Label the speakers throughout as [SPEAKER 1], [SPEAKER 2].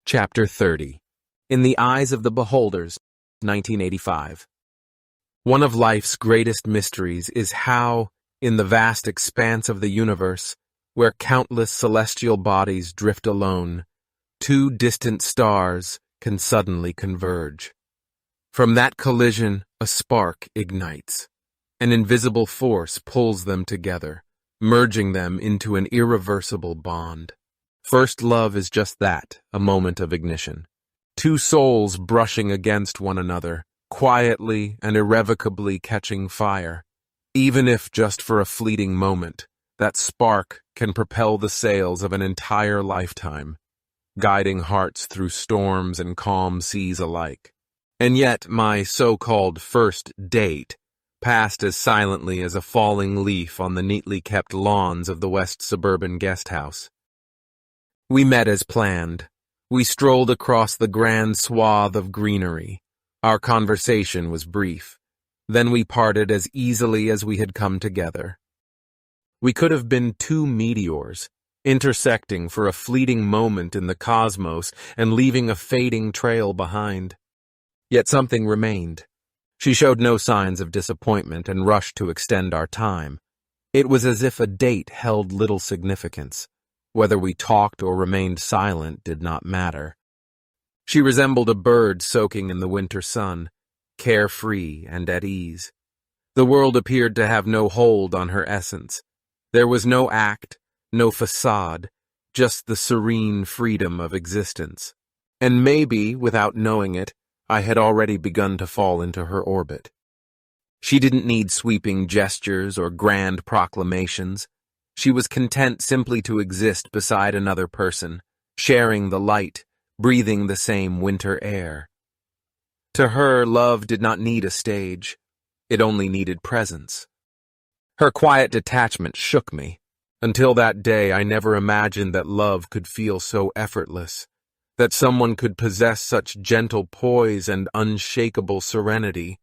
[SPEAKER 1] Chapter 30. In the Eyes of the Beholders, 1985. One of life's greatest mysteries is how, in the vast expanse of the universe, where countless celestial bodies drift alone, two distant stars can suddenly converge. From that collision, a spark ignites. An invisible force pulls them together, merging them into an irreversible bond. First love is just that, a moment of ignition. Two souls brushing against one another, quietly and irrevocably catching fire. Even if just for a fleeting moment, that spark can propel the sails of an entire lifetime, guiding hearts through storms and calm seas alike. And yet my so-called first date passed as silently as a falling leaf on the neatly kept lawns of the West Suburban Guest House. We met as planned. We strolled across the grand swath of greenery. Our conversation was brief. Then we parted as easily as we had come together. We could have been two meteors, intersecting for a fleeting moment in the cosmos and leaving a fading trail behind. Yet something remained. She showed no signs of disappointment and rushed to extend our time. It was as if a date held little significance. Whether we talked or remained silent did not matter. She resembled a bird soaking in the winter sun, carefree and at ease. The world appeared to have no hold on her essence. There was no act, no facade, just the serene freedom of existence. And maybe, without knowing it, I had already begun to fall into her orbit. She didn't need sweeping gestures or grand proclamations. She was content simply to exist beside another person, sharing the light, breathing the same winter air. To her, love did not need a stage. It only needed presence. Her quiet detachment shook me. Until that day, I never imagined that love could feel so effortless, that someone could possess such gentle poise and unshakable serenity.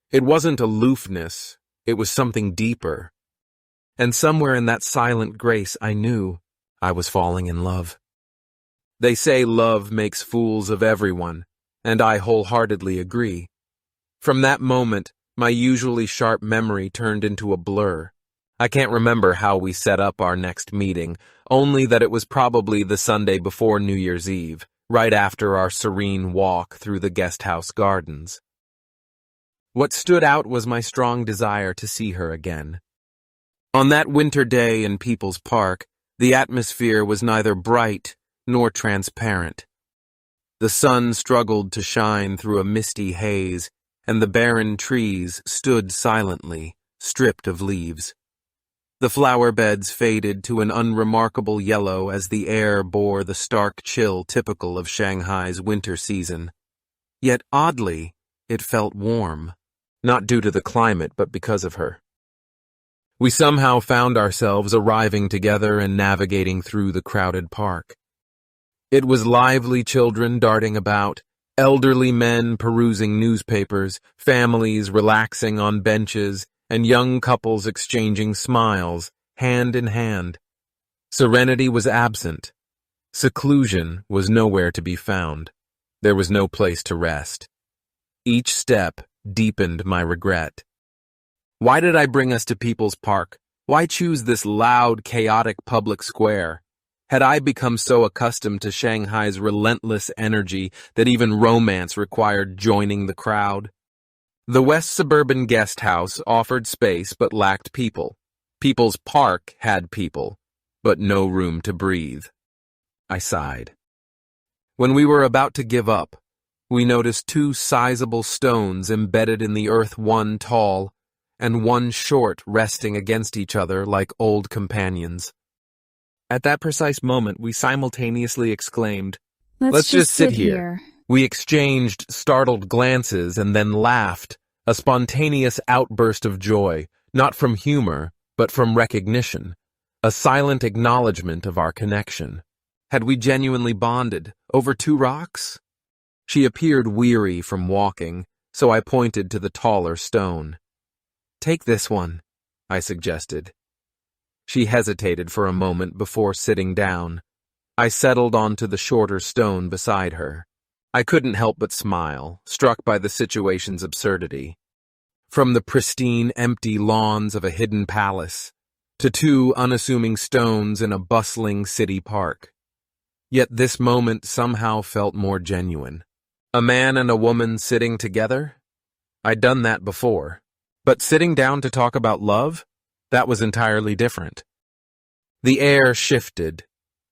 [SPEAKER 1] It wasn't aloofness, it was something deeper. And somewhere in that silent grace I knew I was falling in love. They say love makes fools of everyone, and I wholeheartedly agree. From that moment, my usually sharp memory turned into a blur. I can't remember how we set up our next meeting, only that it was probably the Sunday before New Year's Eve, right after our serene walk through the guest house gardens. What stood out was my strong desire to see her again. On that winter day in People's Park, the atmosphere was neither bright nor transparent. The sun struggled to shine through a misty haze, and the barren trees stood silently, stripped of leaves. The flower beds faded to an unremarkable yellow as the air bore the stark chill typical of Shanghai's winter season. Yet oddly, it felt warm, not due to the climate but because of her. We somehow found ourselves arriving together and navigating through the crowded park. It was lively children darting about, elderly men perusing newspapers, families relaxing on benches, and young couples exchanging smiles, hand in hand. Serenity was absent. Seclusion was nowhere to be found. There was no place to rest. Each step deepened my regret. Why did I bring us to People's Park? Why choose this loud, chaotic public square? Had I become so accustomed to Shanghai's relentless energy that even romance required joining the crowd? The West Suburban Guest House offered space but lacked people. People's Park had people, but no room to breathe. I sighed. When we were about to give up, we noticed two sizable stones embedded in the earth, one tall and one short, resting against each other like old companions. At that precise moment, we simultaneously exclaimed, "Let's just sit here." We exchanged startled glances and then laughed, a spontaneous outburst of joy, not from humor, but from recognition, a silent acknowledgement of our connection. Had we genuinely bonded over two rocks? She appeared weary from walking, so I pointed to the taller stone. "Take this one," I suggested. She hesitated for a moment before sitting down. I settled onto the shorter stone beside her. I couldn't help but smile, struck by the situation's absurdity. From the pristine, empty lawns of a hidden palace, to two unassuming stones in a bustling city park. Yet this moment somehow felt more genuine. A man and a woman sitting together? I'd done that before. But sitting down to talk about love? That was entirely different. The air shifted.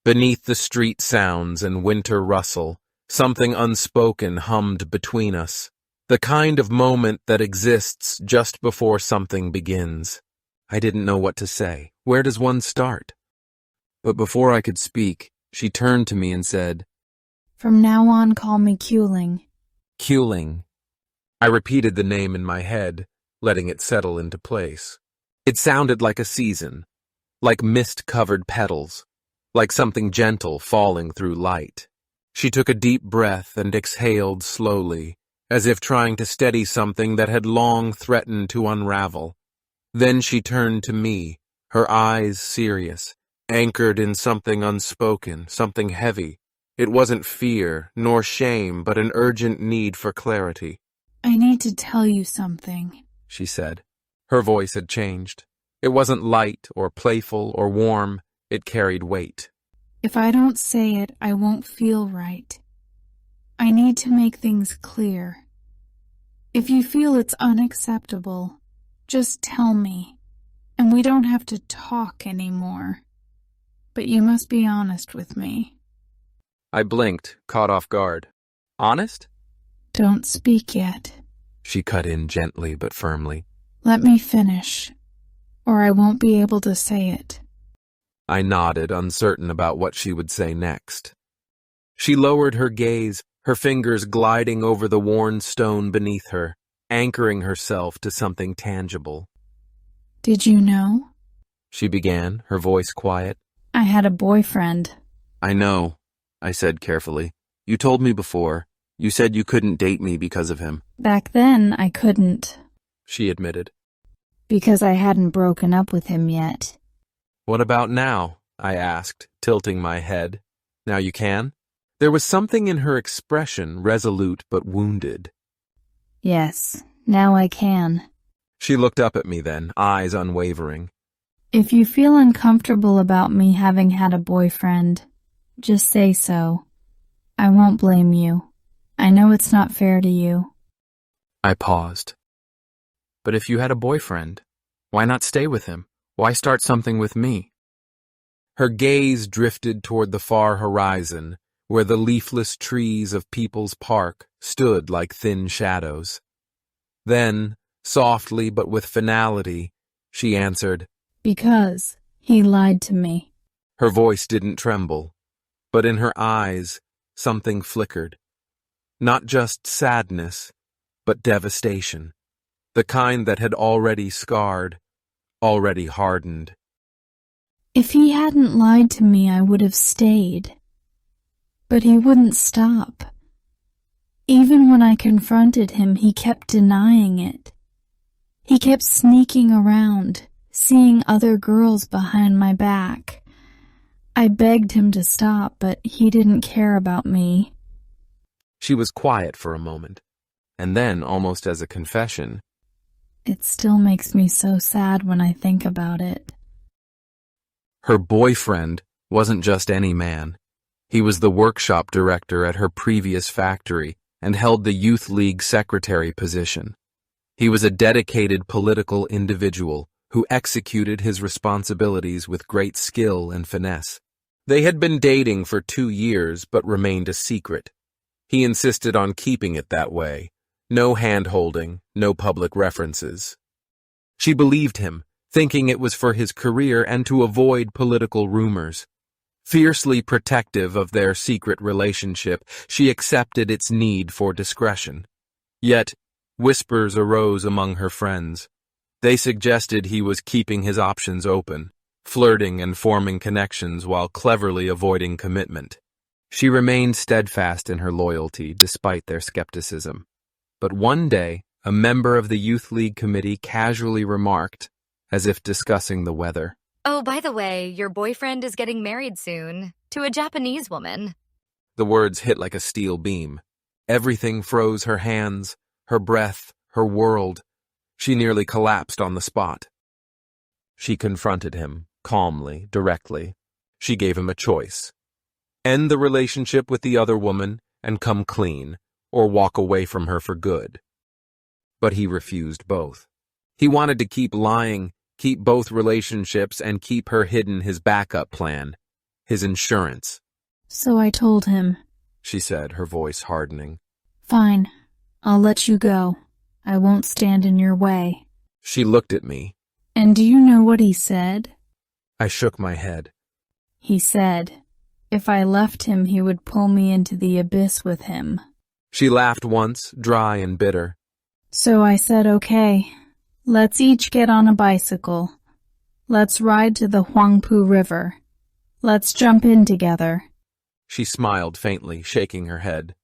[SPEAKER 1] Beneath the street sounds and winter rustle, something unspoken hummed between us. The kind of moment that exists just before something begins. I didn't know what to say. Where does one start? But before I could speak, she turned to me and said,
[SPEAKER 2] "From now on, call me Kuling."
[SPEAKER 1] Kuling. I repeated the name in my head, letting it settle into place. It sounded like a season, like mist-covered petals, like something gentle falling through light. She took a deep breath and exhaled slowly, as if trying to steady something that had long threatened to unravel. Then she turned to me, her eyes serious, anchored in something unspoken, something heavy. It wasn't fear, nor shame, but an urgent need for clarity.
[SPEAKER 2] "I need to tell you something,"
[SPEAKER 1] she said. Her voice had changed. It wasn't light or playful or warm. It carried weight.
[SPEAKER 2] "If I don't say it, I won't feel right. I need to make things clear. If you feel it's unacceptable, just tell me, and we don't have to talk anymore. But you must be honest with me."
[SPEAKER 1] I blinked, caught off guard. Honest?
[SPEAKER 2] "Don't speak yet,"
[SPEAKER 1] she cut in gently but firmly.
[SPEAKER 2] "Let me finish, or I won't be able to say it."
[SPEAKER 1] I nodded, uncertain about what she would say next. She lowered her gaze, her fingers gliding over the worn stone beneath her, anchoring herself to something tangible.
[SPEAKER 2] "Did you know?"
[SPEAKER 1] she began, her voice quiet.
[SPEAKER 2] "I had a boyfriend."
[SPEAKER 1] "I know," I said carefully. "You told me before. You said you couldn't date me because of him."
[SPEAKER 2] "Back then, I couldn't,"
[SPEAKER 1] she admitted.
[SPEAKER 2] "because I hadn't broken up with him yet."
[SPEAKER 1] "What about now?" I asked, tilting my head. "Now you can?" There was something in her expression, resolute but wounded.
[SPEAKER 2] "Yes, now I can."
[SPEAKER 1] She looked up at me then, eyes unwavering.
[SPEAKER 2] "If you feel uncomfortable about me having had a boyfriend, just say so. I won't blame you. I know it's not fair to you."
[SPEAKER 1] I paused. "But if you had a boyfriend, why not stay with him? Why start something with me?" Her gaze drifted toward the far horizon, where the leafless trees of People's Park stood like thin shadows. Then, softly but with finality, she answered,
[SPEAKER 2] "Because he lied to me."
[SPEAKER 1] Her voice didn't tremble, but in her eyes something flickered. Not just sadness, but devastation. The kind that had already scarred, already hardened.
[SPEAKER 2] "If he hadn't lied to me, I would have stayed. But he wouldn't stop. Even when I confronted him, he kept denying it. He kept sneaking around, seeing other girls behind my back. I begged him to stop, but he didn't care about me."
[SPEAKER 1] She was quiet for a moment, and then, almost as a confession,
[SPEAKER 2] "It still makes me so sad when I think about it."
[SPEAKER 1] her boyfriend wasn't just any man. He was the workshop director at her previous factory and held the Youth League secretary position. He was a dedicated political individual who executed his responsibilities with great skill and finesse. They had been dating for 2 years but remained a secret. He insisted on keeping it that way. No hand-holding, no public references. She believed him, thinking it was for his career and to avoid political rumors. Fiercely protective of their secret relationship, she accepted its need for discretion. Yet, whispers arose among her friends. They suggested he was keeping his options open, flirting and forming connections while cleverly avoiding commitment. She remained steadfast in her loyalty despite their skepticism. But one day, a member of the Youth League committee casually remarked, as if discussing the weather,
[SPEAKER 3] "Oh, by the way, your boyfriend is getting married soon. to a Japanese woman.
[SPEAKER 1] The words hit like a steel beam. Everything froze: her hands, her breath, her world. She nearly collapsed on the spot. She confronted him, calmly, directly. She gave him a choice: end the relationship with the other woman and come clean, or walk away from her for good. But he refused both. He wanted to keep lying, keep both relationships, and keep her hidden: his backup plan, his insurance.
[SPEAKER 2] So I told him,
[SPEAKER 1] She said, her voice hardening.
[SPEAKER 2] "Fine, I'll let you go. I won't stand in your way."
[SPEAKER 1] She looked at me.
[SPEAKER 2] And do you know what he said?
[SPEAKER 1] I shook my head.
[SPEAKER 2] He said, if I left him, he would pull me into the abyss with him.
[SPEAKER 1] She laughed once, dry and bitter.
[SPEAKER 2] So I said, okay, let's each get on a bicycle. Let's ride to the Huangpu River. Let's jump in together.
[SPEAKER 1] She smiled faintly, shaking her head.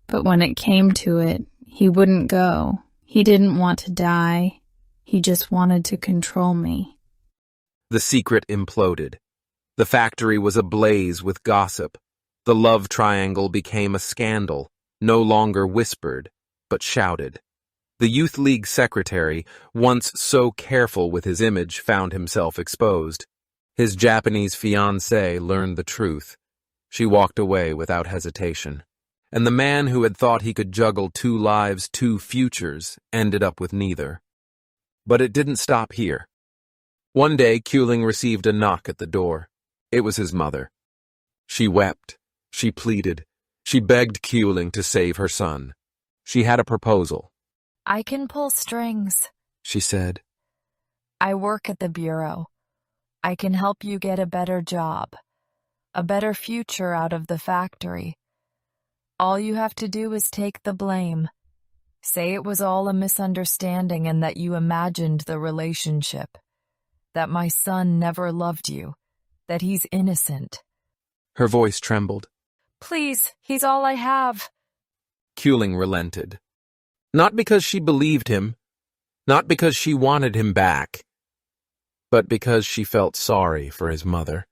[SPEAKER 2] But when it came to it, he wouldn't go. He didn't want to die. He just wanted to control me.
[SPEAKER 1] The secret imploded. The factory was ablaze with gossip. The love triangle became a scandal, no longer whispered, but shouted. The Youth League secretary, once so careful with his image, found himself exposed. His Japanese fiancée learned the truth. She walked away without hesitation. And the man who had thought he could juggle 2 lives, 2 futures, ended up with neither. But it didn't stop here. One day, Kuling received a knock at the door. It was his mother. She wept. She pleaded. She begged Kuling to save her son. She had a proposal.
[SPEAKER 4] I can pull strings,
[SPEAKER 1] She said.
[SPEAKER 4] I work at the bureau. I can help you get a better job, a better future out of the factory. All you have to do is take the blame. Say it was all a misunderstanding and that you imagined the relationship. That my son never loved you. That he's innocent.
[SPEAKER 1] Her voice trembled.
[SPEAKER 4] Please, he's all I have.
[SPEAKER 1] Kuling relented. Not because she believed him, not because she wanted him back, but because she felt sorry for his mother.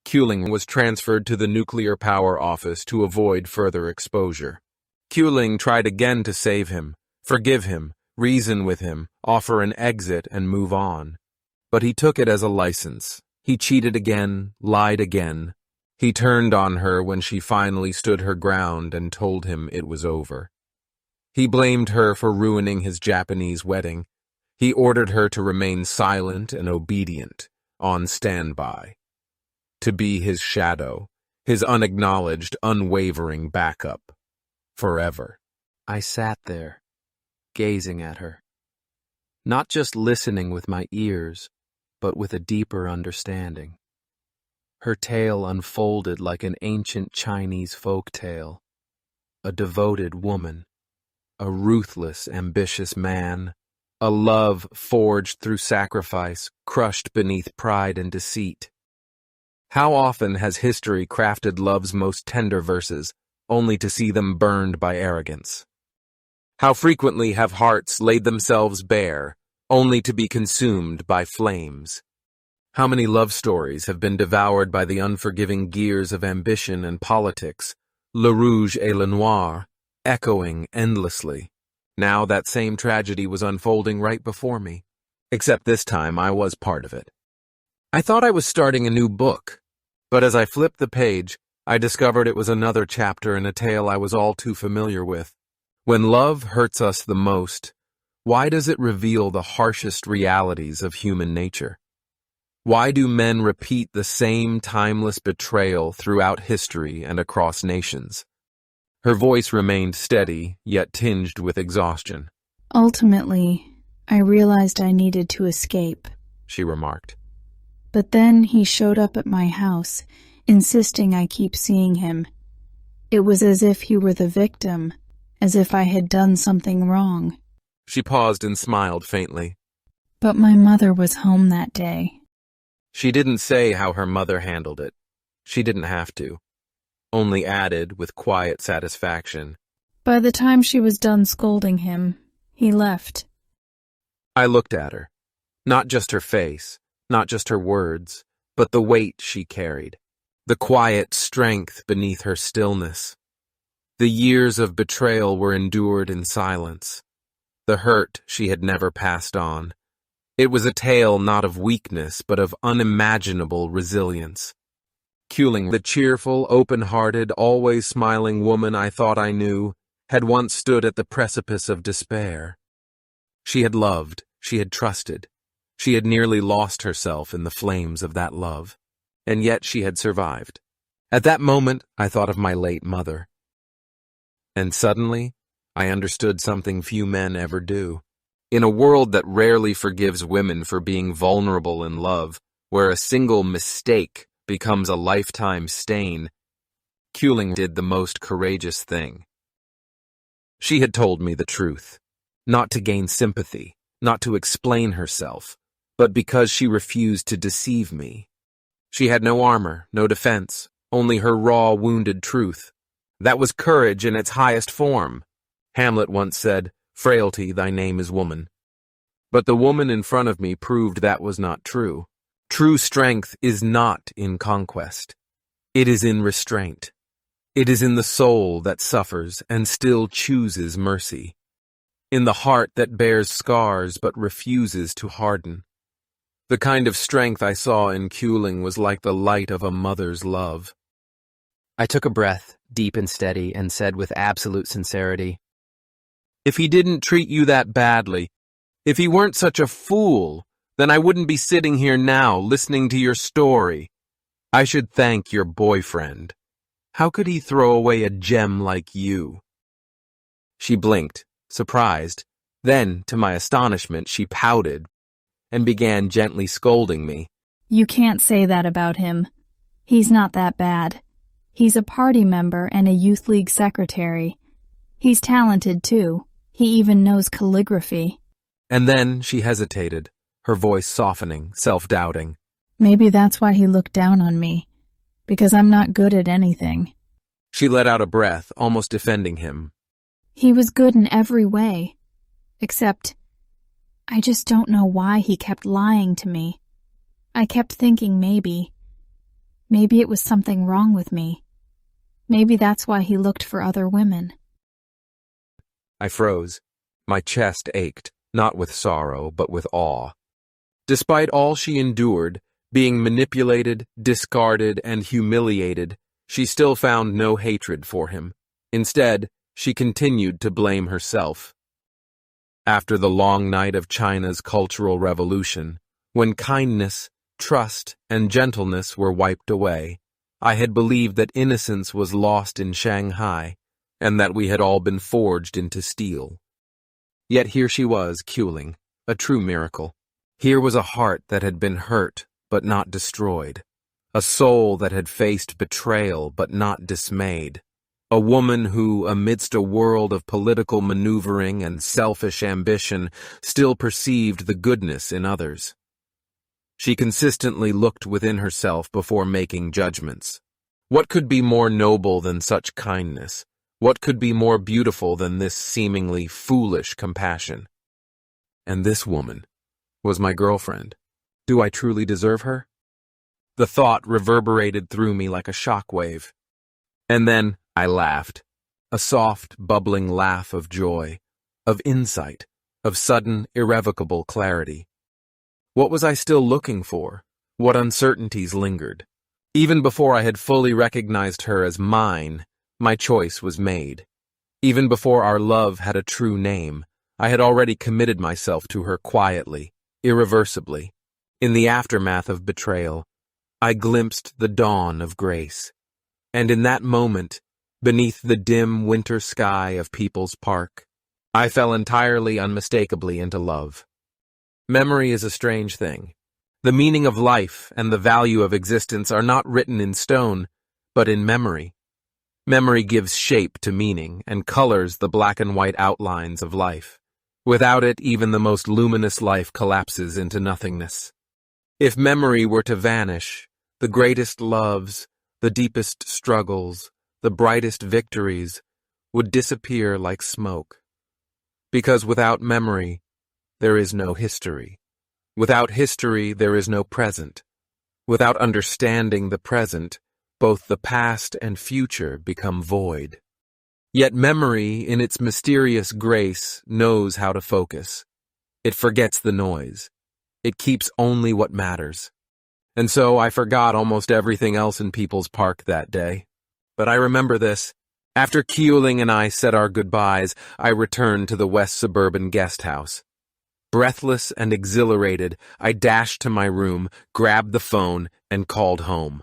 [SPEAKER 1] Kuling was transferred to the nuclear power office to avoid further exposure. Kuling tried again to save him, forgive him, reason with him, offer an exit and move on. But he took it as a license. He cheated again, lied again. He turned on her when she finally stood her ground and told him it was over. He blamed her for ruining his Japanese wedding. He ordered her to remain silent and obedient, on standby. To be his shadow, his unacknowledged, unwavering backup. Forever. I sat there, gazing at her. Not just listening with my ears, but with a deeper understanding. Her tale unfolded like an ancient Chinese folk tale. A devoted woman, a ruthless, ambitious man, a love forged through sacrifice, crushed beneath pride and deceit. How often has history crafted love's most tender verses, only to see them burned by arrogance? How frequently have hearts laid themselves bare, only to be consumed by flames? How many love stories have been devoured by the unforgiving gears of ambition and politics, Le Rouge et le Noir, echoing endlessly? Now that same tragedy was unfolding right before me, except this time I was part of it. I thought I was starting a new book, but as I flipped the page, I discovered it was another chapter in a tale I was all too familiar with. When love hurts us the most, why does it reveal the harshest realities of human nature? Why do men repeat the same timeless betrayal throughout history and across nations? Her voice remained steady, yet tinged with exhaustion.
[SPEAKER 2] Ultimately, I realized I needed to escape.
[SPEAKER 1] She remarked.
[SPEAKER 2] But then he showed up at my house, insisting I keep seeing him. It was as if he were the victim, as if I had done something wrong.
[SPEAKER 1] She paused and smiled faintly.
[SPEAKER 2] But my mother was home that day.
[SPEAKER 1] She didn't say how her mother handled it. She didn't have to. Only added, with quiet satisfaction,
[SPEAKER 2] By the time she was done scolding him, he left.
[SPEAKER 1] I looked at her. Not just her face, not just her words, but the weight she carried. the quiet strength beneath her stillness. The years of betrayal were endured in silence. The hurt she had never passed on. It was a tale not of weakness, but of unimaginable resilience. Kuling, the cheerful, open-hearted, always smiling woman I thought I knew, had once stood at the precipice of despair. She had loved, she had trusted. She had nearly lost herself in the flames of that love. And yet she had survived. At that moment, I thought of my late mother. And suddenly, I understood something few men ever do. In a world that rarely forgives women for being vulnerable in love, where a single mistake becomes a lifetime stain, Kuling did the most courageous thing. She had told me the truth, not to gain sympathy, not to explain herself, but because she refused to deceive me. She had no armor, no defense, only her raw, wounded truth. That was courage in its highest form. Hamlet once said, "Frailty, thy name is woman." But the woman in front of me proved that was not true. True strength is not in conquest. It is in restraint. It is in the soul that suffers and still chooses mercy. In the heart that bears scars but refuses to harden. The kind of strength I saw in Kuling was like the light of a mother's love.
[SPEAKER 3] I took a breath, deep and steady, and said with absolute sincerity,
[SPEAKER 1] "If he didn't treat you that badly, if he weren't such a fool, then I wouldn't be sitting here now listening to your story. I should thank your boyfriend. How could he throw away a gem like you?" She blinked, surprised. Then, to my astonishment, she pouted and began gently scolding me.
[SPEAKER 2] You can't say that about him. He's not that bad. He's a party member and a youth league secretary. He's talented, too. He even knows calligraphy.
[SPEAKER 1] And then she hesitated, her voice softening, self-doubting.
[SPEAKER 2] Maybe that's why he looked down on me, because I'm not good at anything.
[SPEAKER 1] She let out a breath, almost defending him.
[SPEAKER 2] He was good in every way, except I just don't know why he kept lying to me. I kept thinking maybe it was something wrong with me. Maybe that's why he looked for other women.
[SPEAKER 1] I froze. My chest ached, not with sorrow, but with awe. Despite all she endured, being manipulated, discarded, and humiliated, she still found no hatred for him. Instead, she continued to blame herself. After the long night of China's Cultural Revolution, when kindness, trust, and gentleness were wiped away, I had believed that innocence was lost in Shanghai, and that we had all been forged into steel. Yet here she was, Kuling, a true miracle. Here was a heart that had been hurt, but not destroyed. A soul that had faced betrayal, but not dismayed. A woman who, amidst a world of political maneuvering and selfish ambition, still perceived the goodness in others. She consistently looked within herself before making judgments. What could be more noble than such kindness? What could be more beautiful than this seemingly foolish compassion? And this woman was my girlfriend. Do I truly deserve her? The thought reverberated through me like a shockwave. And then I laughed, a soft, bubbling laugh of joy, of insight, of sudden, irrevocable clarity. What was I still looking for? What uncertainties lingered? Even before I had fully recognized her as mine, my choice was made. Even before our love had a true name, I had already committed myself to her quietly, irreversibly. In the aftermath of betrayal, I glimpsed the dawn of grace. And in that moment, beneath the dim winter sky of People's Park, I fell entirely unmistakably into love. Memory is a strange thing. The meaning of life and the value of existence are not written in stone, but in memory. Memory gives shape to meaning and colors the black and white outlines of life. Without it, even the most luminous life collapses into nothingness. If memory were to vanish, the greatest loves, the deepest struggles, the brightest victories would disappear like smoke. Because without memory, there is no history. Without history, there is no present. Without understanding the present, both the past and future become void. Yet memory, in its mysterious grace, knows how to focus. It forgets the noise. It keeps only what matters. And so I forgot almost everything else in People's Park that day. But I remember this. After Keeling and I said our goodbyes, I returned to the West Suburban guest house. Breathless and exhilarated, I dashed to my room, grabbed the phone, and called home.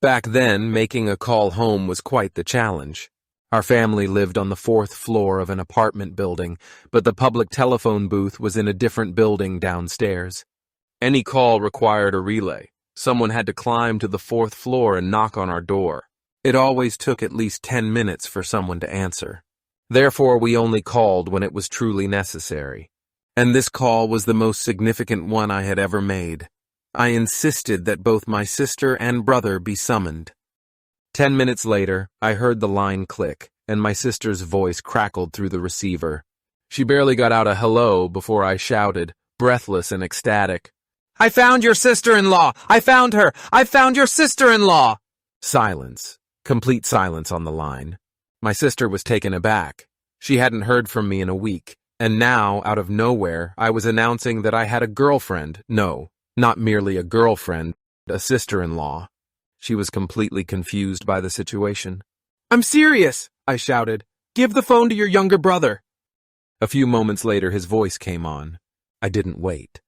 [SPEAKER 1] Back then, making a call home was quite the challenge. Our family lived on the 4th floor of an apartment building, but the public telephone booth was in a different building downstairs. Any call required a relay. Someone had to climb to the 4th floor and knock on our door. It always took at least 10 minutes for someone to answer. Therefore, we only called when it was truly necessary. And this call was the most significant one I had ever made. I insisted that both my sister and brother be summoned. 10 minutes later, I heard the line click, and my sister's voice crackled through the receiver. She barely got out a hello before I shouted, breathless and ecstatic, "I found your sister-in-law! I found her! I found your sister-in-law!" Silence. Complete silence on the line. My sister was taken aback. She hadn't heard from me in a week, and now, out of nowhere, I was announcing that I had a girlfriend. No, not merely a girlfriend, a sister-in-law. She was completely confused by the situation. "I'm serious," I shouted. "Give the phone to your younger brother." A few moments later, his voice came on. I didn't wait.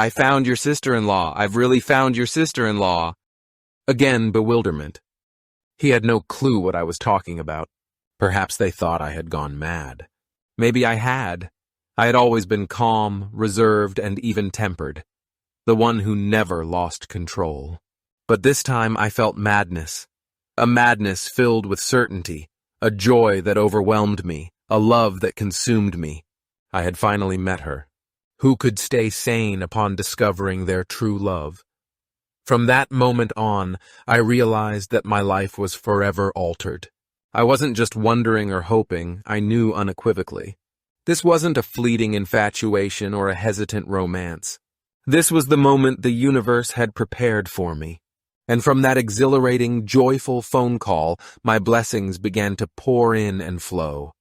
[SPEAKER 1] "I found your sister-in-law. I've really found your sister-in-law." Again, bewilderment. He had no clue what I was talking about. Perhaps they thought I had gone mad. Maybe I had. I had always been calm, reserved, and even-tempered. The one who never lost control. But this time I felt madness. A madness filled with certainty, a joy that overwhelmed me, a love that consumed me. I had finally met her. Who could stay sane upon discovering their true love? From that moment on, I realized that my life was forever altered. I wasn't just wondering or hoping, I knew unequivocally. This wasn't a fleeting infatuation or a hesitant romance. This was the moment the universe had prepared for me. And from that exhilarating, joyful phone call, my blessings began to pour in and flow.